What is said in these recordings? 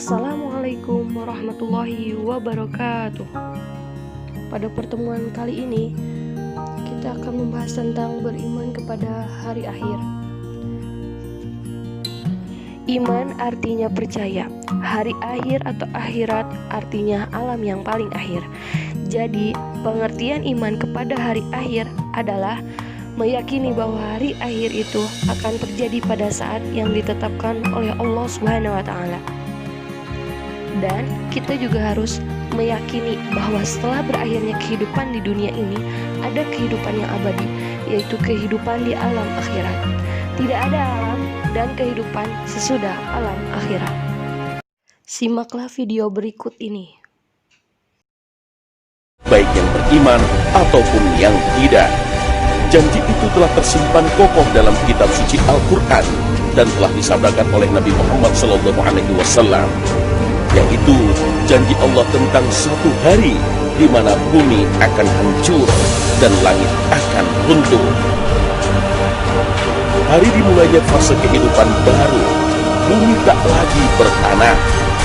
Assalamualaikum warahmatullahi wabarakatuh. Pada pertemuan kali ini kita akan membahas tentang beriman kepada hari akhir. Iman artinya percaya. Hari akhir atau akhirat artinya alam yang paling akhir. Jadi pengertian iman kepada hari akhir adalah meyakini bahwa hari akhir itu akan terjadi pada saat yang ditetapkan oleh Allah Subhanahu wa Ta'ala. Dan kita juga harus meyakini bahwa setelah berakhirnya kehidupan di dunia ini, ada kehidupan yang abadi, yaitu kehidupan di alam akhirat. Tidak ada alam dan kehidupan sesudah alam akhirat. Simaklah video berikut ini. Baik yang beriman ataupun yang tidak. Janji itu telah tersimpan kokoh dalam kitab suci Al-Quran dan telah disabdakan oleh Nabi Muhammad SAW, yaitu janji Allah tentang suatu hari di mana bumi akan hancur dan langit akan runtuh. Hari dimulainya fase kehidupan baru. Bumi tak lagi bertanah,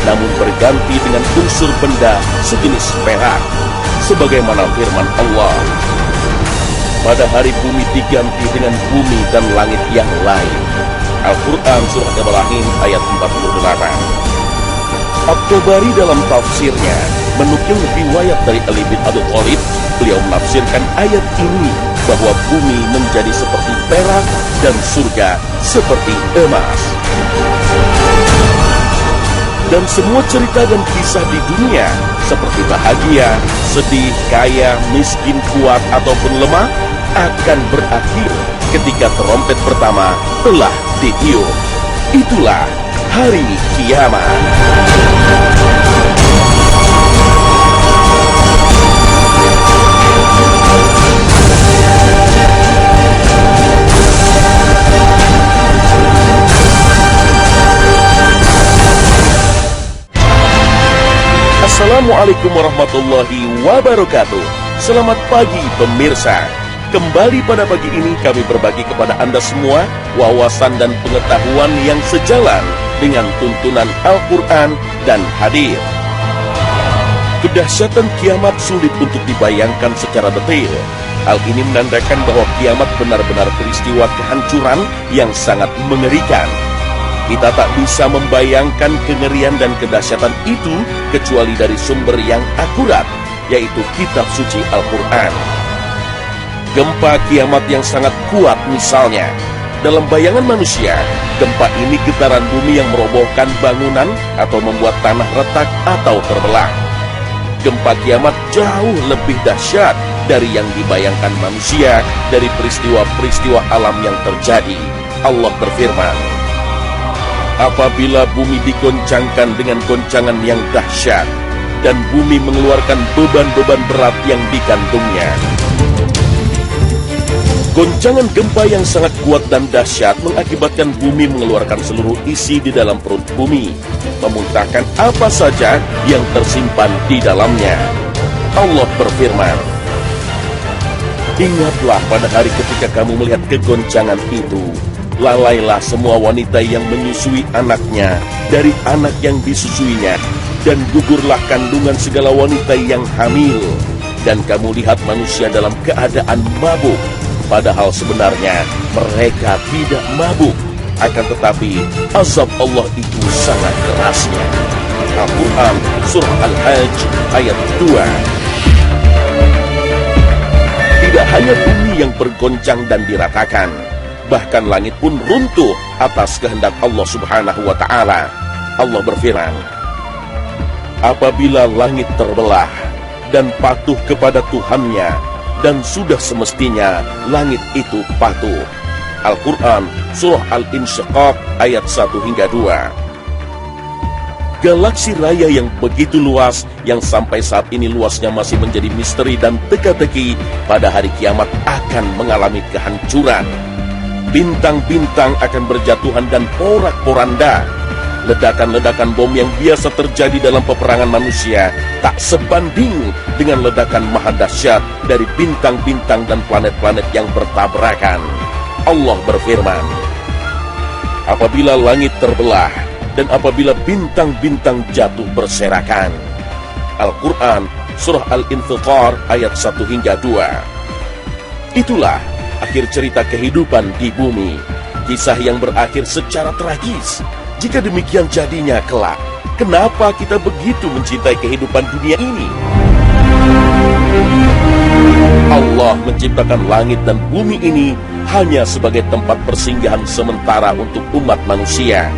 namun berganti dengan unsur benda sejenis perak, sebagaimana firman Allah, pada hari bumi diganti dengan bumi dan langit yang lain. Al-Quran Surah Ibrahim ayat 48. At-Tabari dalam tafsirnya menukil riwayat dari Ali bin Abi Thalib. Beliau menafsirkan ayat ini bahwa bumi menjadi seperti perak dan surga seperti emas. Dan semua cerita dan kisah di dunia seperti bahagia, sedih, kaya, miskin, kuat ataupun lemah akan berakhir ketika trompet pertama telah ditiup. Itulah hari kiamat. Assalamualaikum warahmatullahi wabarakatuh. Selamat pagi pemirsa. Kembali pada pagi ini kami berbagi kepada Anda semua wawasan dan pengetahuan yang sejalan dengan tuntunan Al-Quran dan hadis. Kedahsyatan kiamat sulit untuk dibayangkan secara detail. Hal ini menandakan bahwa kiamat benar-benar peristiwa kehancuran yang sangat mengerikan. Kita tak bisa membayangkan kengerian dan kedahsyatan itu kecuali dari sumber yang akurat, yaitu kitab suci Al-Quran. Gempa kiamat yang sangat kuat misalnya. Dalam bayangan manusia, gempa ini getaran bumi yang merobohkan bangunan atau membuat tanah retak atau terbelah. Gempa kiamat jauh lebih dahsyat dari yang dibayangkan manusia dari peristiwa-peristiwa alam yang terjadi. Allah berfirman, apabila bumi digoncangkan dengan goncangan yang dahsyat dan bumi mengeluarkan beban-beban berat yang dikandungnya. Goncangan gempa yang sangat kuat dan dahsyat mengakibatkan bumi mengeluarkan seluruh isi di dalam perut bumi, memuntahkan apa saja yang tersimpan di dalamnya. Allah berfirman, ingatlah pada hari ketika kamu melihat kegoncangan itu, lalailah semua wanita yang menyusui anaknya dari anak yang disusuinya, dan gugurlah kandungan segala wanita yang hamil. Dan kamu lihat manusia dalam keadaan mabuk, padahal sebenarnya mereka tidak mabuk. Akan tetapi azab Allah itu sangat kerasnya. Al-Quran Surah Al-Hajj ayat 2. Tidak hanya bumi yang bergoncang dan diratakan, bahkan langit pun runtuh atas kehendak Allah Subhanahu wa Ta'ala. Allah berfirman, apabila langit terbelah dan patuh kepada Tuhannya, dan sudah semestinya langit itu patuh. Al-Quran Surah Al-Insyiqaq ayat 1 hingga 2. Galaksi raya yang begitu luas, yang sampai saat ini luasnya masih menjadi misteri dan teka-teki, pada hari kiamat akan mengalami kehancuran. Bintang-bintang akan berjatuhan dan porak-poranda. Ledakan-ledakan bom yang biasa terjadi dalam peperangan manusia tak sebanding dengan ledakan maha dahsyat dari bintang-bintang dan planet-planet yang bertabrakan. Allah berfirman, apabila langit terbelah dan apabila bintang-bintang jatuh berserakan. Al-Quran, Surah Al-Infitar ayat 1 hingga 2. Itulah akhir cerita kehidupan di bumi. Kisah yang berakhir secara tragis. Jika demikian jadinya kelak, kenapa kita begitu mencintai kehidupan dunia ini? Allah menciptakan langit dan bumi ini hanya sebagai tempat persinggahan sementara untuk umat manusia.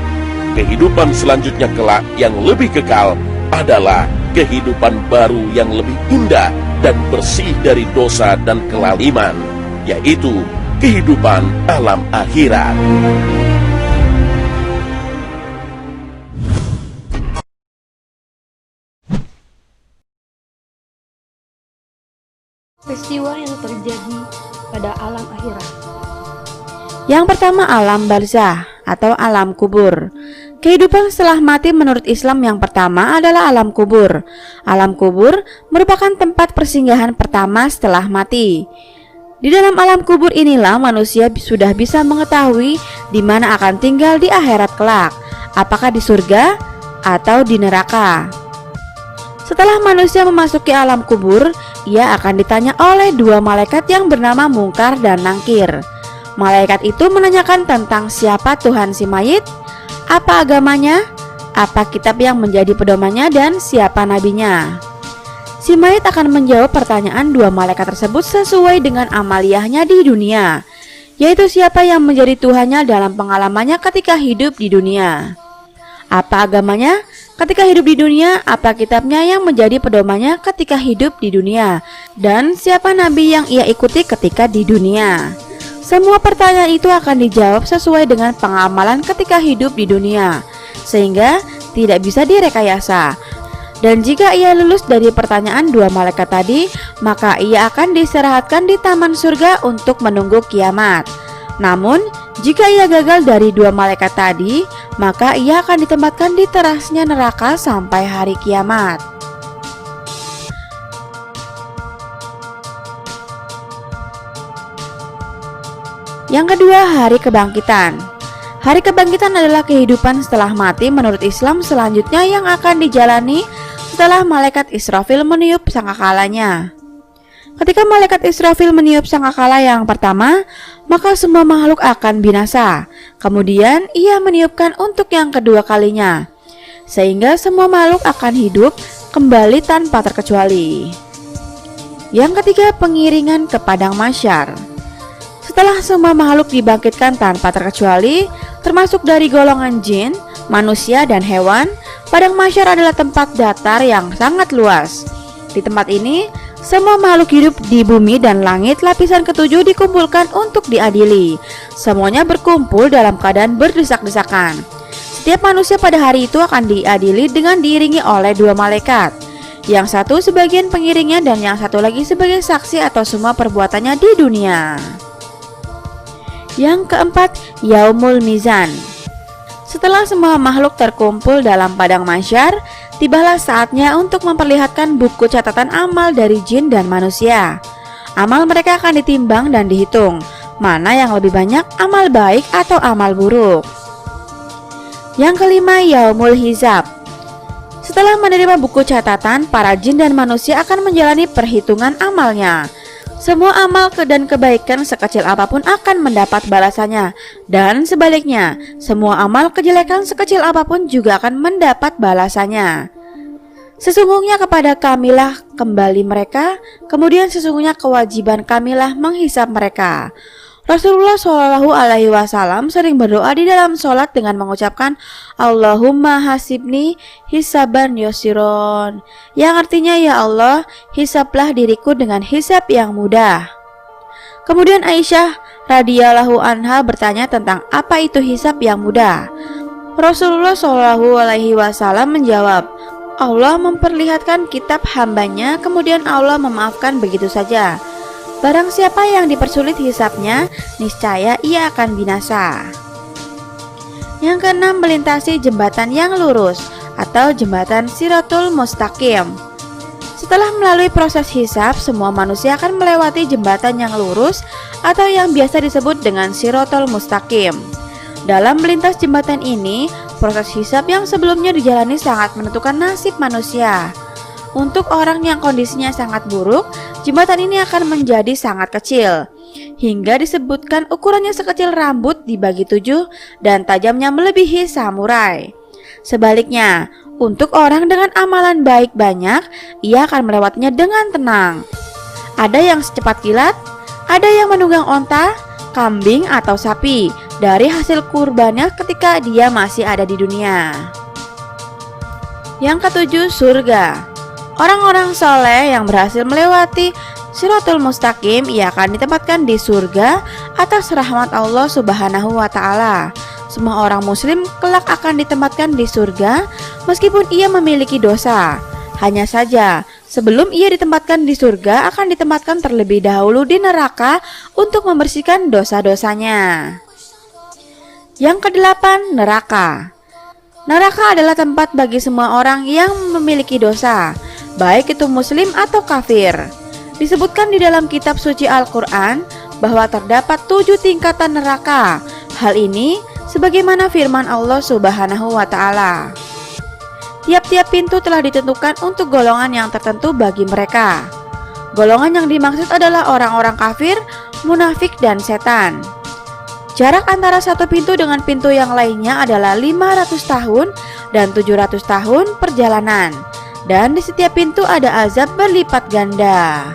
Kehidupan selanjutnya kelak yang lebih kekal adalah kehidupan baru yang lebih indah dan bersih dari dosa dan kelaliman, yaitu kehidupan alam akhirat. Peristiwa yang terjadi pada alam akhirat. Yang pertama, alam barzah atau alam kubur. Kehidupan setelah mati menurut Islam yang pertama adalah alam kubur. Alam kubur merupakan tempat persinggahan pertama setelah mati. Di dalam alam kubur inilah manusia sudah bisa mengetahui di mana akan tinggal di akhirat kelak, apakah di surga atau di neraka. Setelah manusia memasuki alam kubur, ia akan ditanya oleh dua malaikat yang bernama Mungkar dan Nangkir. Malaikat itu menanyakan tentang siapa Tuhan si mayit, apa agamanya, apa kitab yang menjadi pedomannya, dan siapa nabinya. Si mayit akan menjawab pertanyaan dua malaikat tersebut sesuai dengan amaliyahnya di dunia, yaitu siapa yang menjadi Tuhannya dalam pengalamannya ketika hidup di dunia, apa agamanya ketika hidup di dunia, apa kitabnya yang menjadi pedomannya ketika hidup di dunia, dan siapa nabi yang ia ikuti ketika di dunia. Semua pertanyaan itu akan dijawab sesuai dengan pengamalan ketika hidup di dunia, sehingga tidak bisa direkayasa. Dan jika ia lulus dari pertanyaan dua malaikat tadi, maka ia akan diistirahatkan di taman surga untuk menunggu kiamat. Namun, jika ia gagal dari dua malaikat tadi, maka ia akan ditempatkan di terasnya neraka sampai hari kiamat. Yang kedua, hari kebangkitan. Hari kebangkitan adalah kehidupan setelah mati menurut Islam selanjutnya yang akan dijalani setelah malaikat Israfil meniup sangkakalanya. Ketika malaikat Israfil meniup sangkakala yang pertama, maka semua makhluk akan binasa. Kemudian ia meniupkan untuk yang kedua kalinya, sehingga semua makhluk akan hidup kembali tanpa terkecuali. Yang ketiga, pengiringan ke padang mahsyar. Setelah semua makhluk dibangkitkan tanpa terkecuali, termasuk dari golongan jin, manusia, dan hewan, padang mahsyar adalah tempat datar yang sangat luas. Di tempat ini, semua makhluk hidup di bumi dan langit lapisan ketujuh dikumpulkan untuk diadili. Semuanya berkumpul dalam keadaan berdesak-desakan. Setiap manusia pada hari itu akan diadili dengan diiringi oleh dua malaikat. Yang satu sebagian pengiringnya dan yang satu lagi sebagai saksi atau semua perbuatannya di dunia. Yang keempat, Yaumul Mizan. Setelah semua makhluk terkumpul dalam padang mahsyar, tibalah saatnya untuk memperlihatkan buku catatan amal dari jin dan manusia. Amal mereka akan ditimbang dan dihitung, mana yang lebih banyak amal baik atau amal buruk. Yang kelima, Yaumul Hisab. Setelah menerima buku catatan, para jin dan manusia akan menjalani perhitungan amalnya. Semua amal dan kebaikan sekecil apapun akan mendapat balasannya, dan sebaliknya, semua amal kejelekan sekecil apapun juga akan mendapat balasannya. Sesungguhnya kepada kamilah kembali mereka, kemudian sesungguhnya kewajiban kamilah menghisap mereka. Rasulullah Shallallahu Alaihi Wasallam sering berdoa di dalam sholat dengan mengucapkan Allahumma hasibni hisaban yosiron, yang artinya ya Allah, hisaplah diriku dengan hisap yang mudah. Kemudian Aisyah radhiyallahu anha bertanya tentang apa itu hisap yang mudah. Rasulullah Shallallahu Alaihi Wasallam menjawab, Allah memperlihatkan kitab hambanya, kemudian Allah memaafkan begitu saja. Barang siapa yang dipersulit hisapnya, niscaya ia akan binasa. Yang keenam, melintasi jembatan yang lurus atau jembatan Shiratul Mustaqim. Setelah melalui proses hisap, semua manusia akan melewati jembatan yang lurus atau yang biasa disebut dengan Shiratul Mustaqim. Dalam melintas jembatan ini, Proses hisab yang sebelumnya dijalani sangat menentukan nasib manusia. Untuk orang yang kondisinya sangat buruk, jembatan ini akan menjadi sangat kecil, hingga disebutkan ukurannya sekecil rambut dibagi 7 dan tajamnya melebihi samurai. Sebaliknya, untuk orang dengan amalan baik banyak, ia akan melewatinya dengan tenang. Ada yang secepat kilat, ada yang menunggang onta, kambing atau sapi dari hasil kurbannya ketika dia masih ada di dunia. Yang ketujuh, surga. Orang-orang soleh yang berhasil melewati Shiratul Mustaqim, ia akan ditempatkan di surga atas rahmat Allah Subhanahu wa Ta'ala. Semua orang muslim kelak akan ditempatkan di surga meskipun ia memiliki dosa. Hanya saja, sebelum ia ditempatkan di surga akan ditempatkan terlebih dahulu di neraka untuk membersihkan dosa-dosanya. Yang kedelapan, neraka. Neraka adalah tempat bagi semua orang yang memiliki dosa, baik itu muslim atau kafir. Disebutkan di dalam kitab suci Al-Quran bahwa terdapat 7 tingkatan neraka. Hal ini sebagaimana firman Allah Subhanahu wa Ta'ala. Tiap-tiap pintu telah ditentukan untuk golongan yang tertentu bagi mereka. Golongan yang dimaksud adalah orang-orang kafir, munafik, dan setan. Jarak antara satu pintu dengan pintu yang lainnya adalah 500 tahun dan 700 tahun perjalanan. Dan di setiap pintu ada azab berlipat ganda.